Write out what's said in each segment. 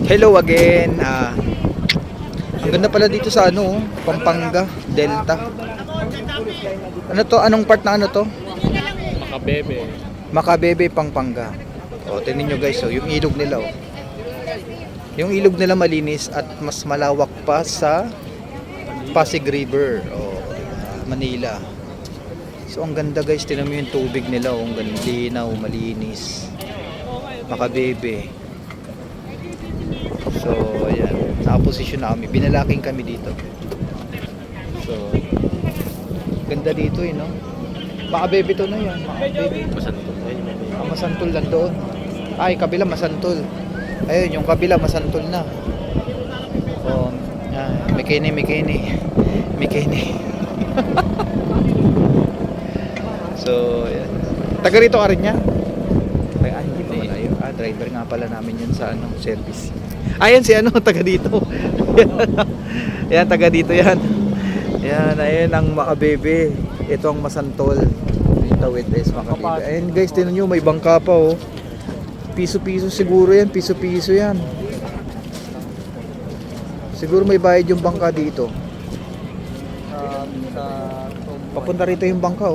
Hello again. Ang ganda pala dito sa ano, Pampanga, Delta. Ano to? Anong part na ano to? Makabebe. Makabebe, Pampanga. O, tingnan nyo guys, yung ilog nila. Yung ilog nila malinis at mas malawak pa sa Pasig River, Manila. So, ang ganda guys, tingnan mo yung tubig nila. Ang ganda, linaw, malinis. Makabebe. So, ayan. Nakaposisyon na kami. Binalaking kami dito. So, ganda dito no? Makabebe to na yan. Makabebe. Masantol. Masantol lang doon. Ay, kabila masantol. Ayun, yung kabila masantol na. Oh, Mikini. So, ayan. Taga rito ka rin niya? Ay, hindi pa malayo. Driver nga pala namin yun sa service. Ayan si taga dito. Yan, taga dito yan. Yan, ayun ang Makabebe. Ito ang Masantol. Tawid is Makabebe. Ayun guys, tinan nyo, may bangka pa Piso-piso siguro yan. Piso-piso yan. Siguro may bayad yung bangka dito. Papunta rito yung bangka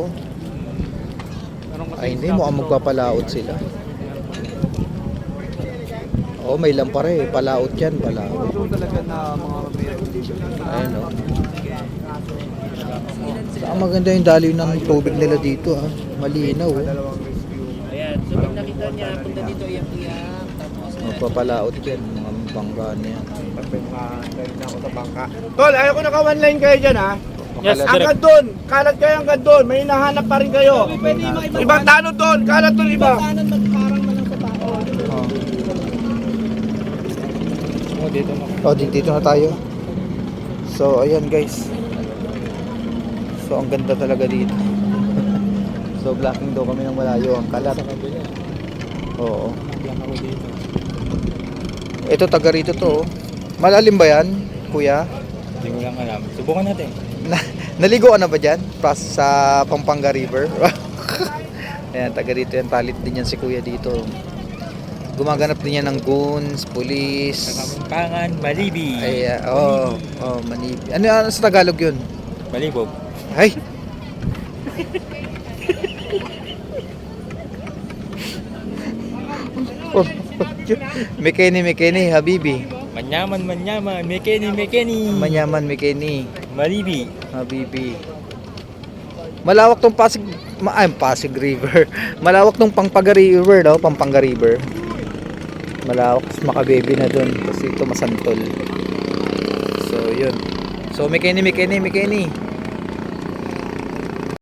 Ay hindi, mukhang magpapalaot sila. May lampare, palaot yan, palaot. Ayun Ang maganda yung daloy ng tubig nila dito Malinaw Ayan, so pag nakita niya, punta dito iyak-iyak. Magpapalaot yan, mga bangka niya. Na ako sa bangka. Tol, ayaw ko naka one line kayo dyan Yes, hanggang doon, kalat kayo hanggang doon, may hinahanap pa rin kayo. Ibang tanong doon, kalat doon iba. Dito na tayo. So, ayan guys. So, ang ganda talaga dito. So, blocking daw kami ng malayo. Ang kalat. Oo. Ito, taga rito to. Malalim ba yan, kuya? Hindi ko lang alam. Subukan natin. Naligo ka na ba dyan? Sa Pampanga River? Ayan, taga rito yan. Palit din yan si kuya dito. Gumaganap din yan ng goons, police. Kapampangan, Malibi. Ay, Manibi. Ano sa Tagalog yun? Malibog. Ay! Mikeni, Habibi. Manyaman, Mekeni. Manyaman, Mikeni. Malibi. Habibi. Malawak tong Pasig River. Malawak tong Pampanga River Pampanga River. Malawak, Makabebe na dun. Kasi ito Masantol. So, yun. So, Mikeni.